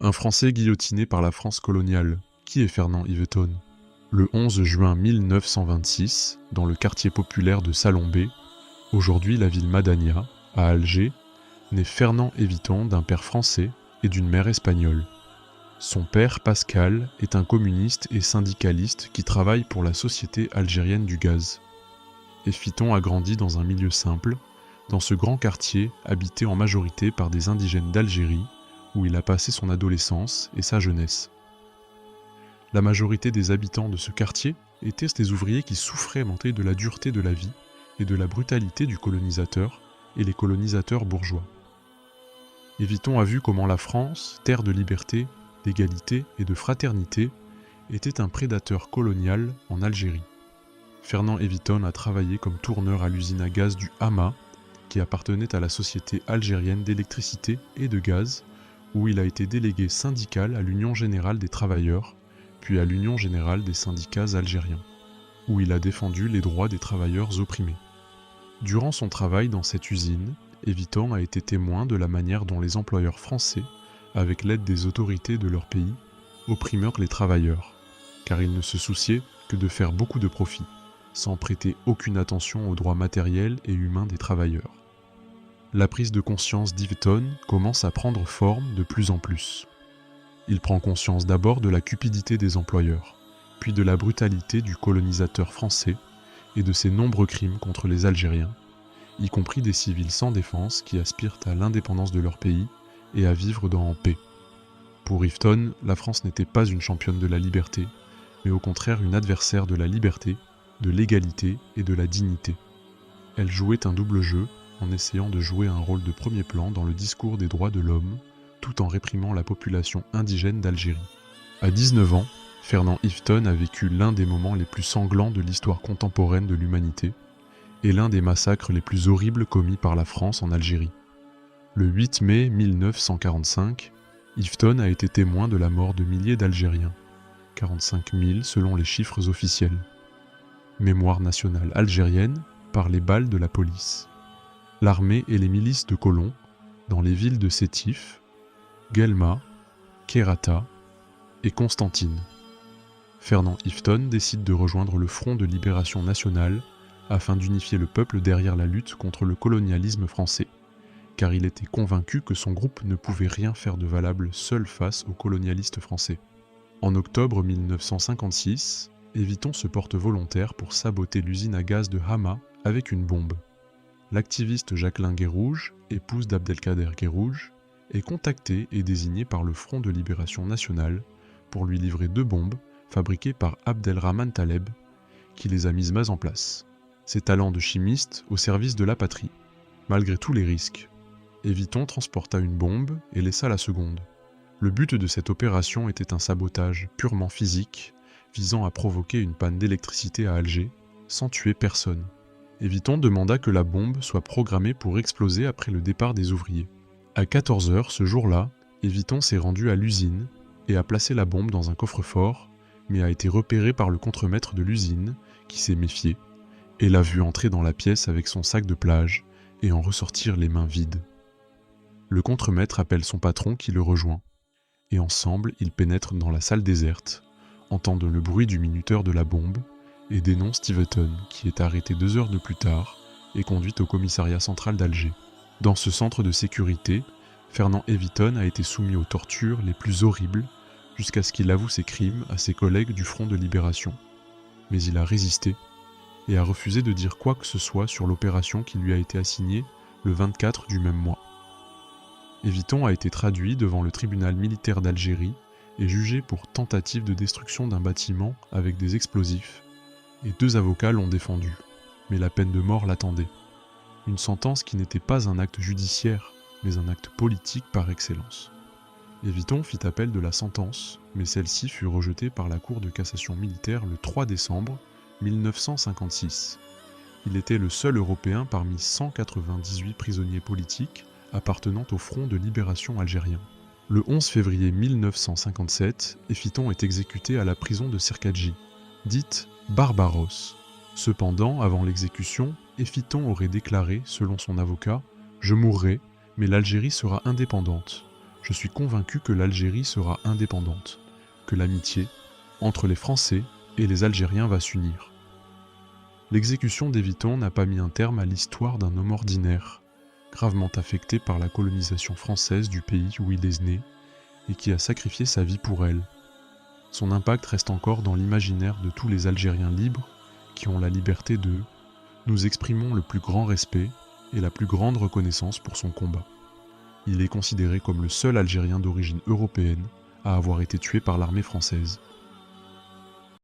Un Français guillotiné par la France coloniale. Qui est Fernand Yvetot? Le 11 juin 1926, dans le quartier populaire de Salombé, aujourd'hui la ville Madania, à Alger, naît Fernand Yvetot d'un père français et d'une mère espagnole. Son père, Pascal, est un communiste et syndicaliste qui travaille pour la Société algérienne du gaz. Yvetot a grandi dans un milieu simple, dans ce grand quartier habité en majorité par des indigènes d'Algérie, où il a passé son adolescence et sa jeunesse. La majorité des habitants de ce quartier étaient des ouvriers qui souffraient de la dureté de la vie et de la brutalité du colonisateur et les colonisateurs bourgeois. Yvetot a vu comment la France, terre de liberté, d'égalité et de fraternité, était un prédateur colonial en Algérie. Fernand Yvetot a travaillé comme tourneur à l'usine à gaz du Hama, qui appartenait à la Société algérienne d'électricité et de gaz, où il a été délégué syndical à l'Union générale des travailleurs, puis à l'Union générale des syndicats algériens, où il a défendu les droits des travailleurs opprimés. Durant son travail dans cette usine, Yvetot a été témoin de la manière dont les employeurs français, avec l'aide des autorités de leur pays, opprimèrent les travailleurs, car ils ne se souciaient que de faire beaucoup de profit, sans prêter aucune attention aux droits matériels et humains des travailleurs. La prise de conscience d'Yvetot commence à prendre forme de plus en plus. Il prend conscience d'abord de la cupidité des employeurs, puis de la brutalité du colonisateur français et de ses nombreux crimes contre les Algériens, y compris des civils sans défense qui aspirent à l'indépendance de leur pays et à vivre en paix. Pour Yvetot, la France n'était pas une championne de la liberté, mais au contraire une adversaire de la liberté, de l'égalité et de la dignité. Elle jouait un double jeu, en essayant de jouer un rôle de premier plan dans le discours des droits de l'homme, tout en réprimant la population indigène d'Algérie. À 19 ans, Fernand Yvetot a vécu l'un des moments les plus sanglants de l'histoire contemporaine de l'humanité, et l'un des massacres les plus horribles commis par la France en Algérie. Le 8 mai 1945, Yvetot a été témoin de la mort de milliers d'Algériens, 45 000 selon les chiffres officiels. Mémoire nationale algérienne par les balles de la police. L'armée et les milices de colons, dans les villes de Sétif, Guelma, Kherrata et Constantine. Fernand Yvetot décide de rejoindre le Front de libération nationale afin d'unifier le peuple derrière la lutte contre le colonialisme français, car il était convaincu que son groupe ne pouvait rien faire de valable seul face aux colonialistes français. En octobre 1956, Yvetot se porte volontaire pour saboter l'usine à gaz de Hama avec une bombe. L'activiste Jacqueline Guérouge, épouse d'Abdelkader Guérouge, est contactée et désignée par le Front de libération nationale pour lui livrer 2 bombes fabriquées par Abdelrahman Taleb, qui les a mises en place. Ses talents de chimiste au service de la patrie. Malgré tous les risques, Yvetot transporta une bombe et laissa la seconde. Le but de cette opération était un sabotage purement physique, visant à provoquer une panne d'électricité à Alger, sans tuer personne. Yvetot demanda que la bombe soit programmée pour exploser après le départ des ouvriers. À 14 h ce jour-là, Yvetot s'est rendu à l'usine et a placé la bombe dans un coffre-fort, mais a été repéré par le contremaître de l'usine, qui s'est méfié, et l'a vu entrer dans la pièce avec son sac de plage et en ressortir les mains vides. Le contremaître appelle son patron qui le rejoint, et ensemble ils pénètrent dans la salle déserte, entendent le bruit du minuteur de la bombe, et dénonce Yvetot, qui est arrêté 2 heures de plus tard et conduit au commissariat central d'Alger. Dans ce centre de sécurité, Fernand Yvetot a été soumis aux tortures les plus horribles jusqu'à ce qu'il avoue ses crimes à ses collègues du Front de libération. Mais il a résisté et a refusé de dire quoi que ce soit sur l'opération qui lui a été assignée le 24 du même mois. Yvetot a été traduit devant le tribunal militaire d'Algérie et jugé pour tentative de destruction d'un bâtiment avec des explosifs, et 2 avocats l'ont défendu, mais la peine de mort l'attendait. Une sentence qui n'était pas un acte judiciaire, mais un acte politique par excellence. Yvetot fit appel de la sentence, mais celle-ci fut rejetée par la Cour de cassation militaire le 3 décembre 1956. Il était le seul Européen parmi 198 prisonniers politiques appartenant au Front de libération algérien. Le 11 février 1957, Yvetot est exécuté à la prison de Serkadji, dite Barbaros. Cependant, avant l'exécution, Yvetot aurait déclaré, selon son avocat, « Je mourrai, mais l'Algérie sera indépendante. Je suis convaincu que l'Algérie sera indépendante, que l'amitié entre les Français et les Algériens va s'unir. L'exécution d'Evitan n'a pas mis un terme à l'histoire d'un homme ordinaire, gravement affecté par la colonisation française du pays où il est né et qui a sacrifié sa vie pour elle. Son impact reste encore dans l'imaginaire de tous les Algériens libres qui ont la liberté de nous exprimons le plus grand respect et la plus grande reconnaissance pour son combat. Il est considéré comme le seul Algérien d'origine européenne à avoir été tué par l'armée française.